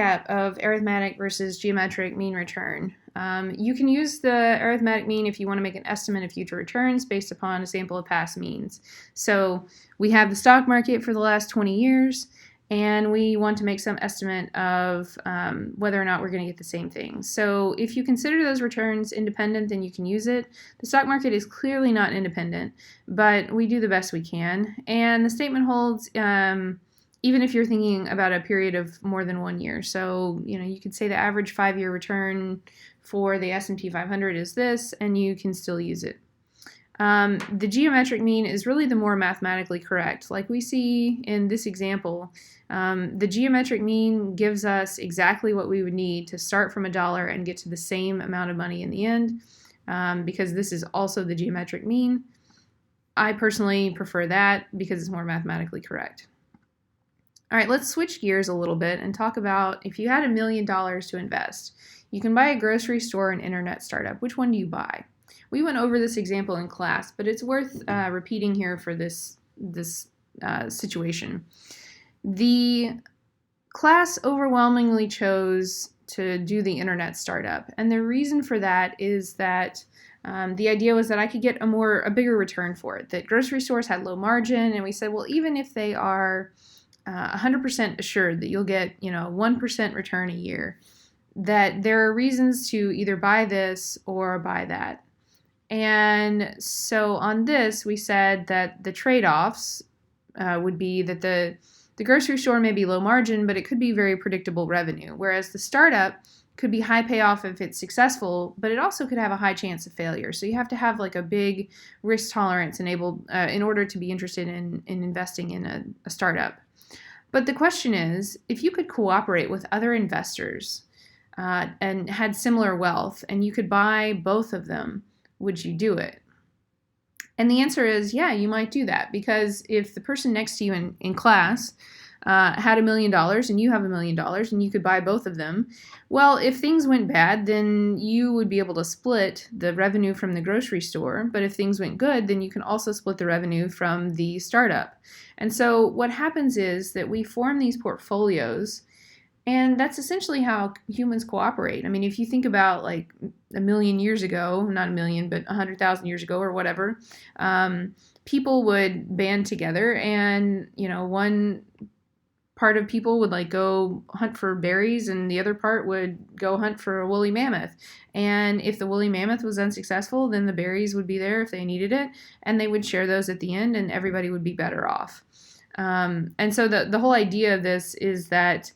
Of arithmetic versus geometric mean return. You can use the arithmetic mean if you want to make an estimate of future returns based upon a sample of past means. So we have the stock market for the last 20 years, and we want to make some estimate of whether or not we're going to get the same thing. So if you consider those returns independent, then you can use it. The stock market is clearly not independent, but we do the best we can. And the statement holds even if you're thinking about a period of more than 1 year. So, you could say the average 5-year return for the S&P 500 is this, and you can still use it. The geometric mean is really the more mathematically correct. Like we see in this example, the geometric mean gives us exactly what we would need to start from $1 and get to the same amount of money in the end, because this is also the geometric mean. I personally prefer that because it's more mathematically correct. All right, let's switch gears a little bit and talk about if you had $1 million to invest. You can buy a grocery store or an internet startup. Which one do you buy? We went over this example in class, but it's worth repeating here for this situation. The class overwhelmingly chose to do the internet startup, and the reason for that is that the idea was that I could get a bigger return for it. That grocery stores had low margin, and we said, well, even if they are 100% assured that you'll get 1% return a year, that there are reasons to either buy this or buy that. And so on this, we said that the trade-offs would be that the grocery store may be low margin, but it could be very predictable revenue, whereas the startup could be high payoff if it's successful, but it also could have a high chance of failure. So you have to have like a big risk tolerance in order to be interested in investing in a startup. But the question is, if you could cooperate with other investors and had similar wealth, and you could buy both of them, would you do it? And the answer is, yeah, you might do that, because if the person next to you in class had $1 million and you have $1 million and you could buy both of them, well, if things went bad, then you would be able to split the revenue from the grocery store. But if things went good, then you can also split the revenue from the startup. And so what happens is that we form these portfolios, and that's essentially how humans cooperate. I mean, if you think about like 1,000,000 years ago, not 1,000,000, but 100,000 years ago or whatever, people would band together, and one part of people would like go hunt for berries, and the other part would go hunt for a woolly mammoth. And if the woolly mammoth was unsuccessful, then the berries would be there if they needed it, and they would share those at the end, and everybody would be better off. And so the whole idea of this is that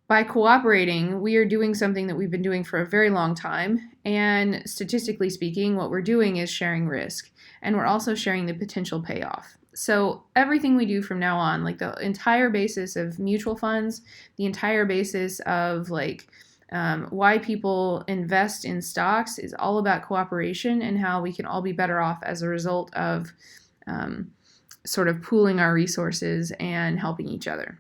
by cooperating, we are doing something that we've been doing for a very long time. And statistically speaking, what we're doing is sharing risk, and we're also sharing the potential payoff. So everything we do from now on, like the entire basis of mutual funds, the entire basis of why people invest in stocks, is all about cooperation and how we can all be better off as a result of sort of pooling our resources and helping each other.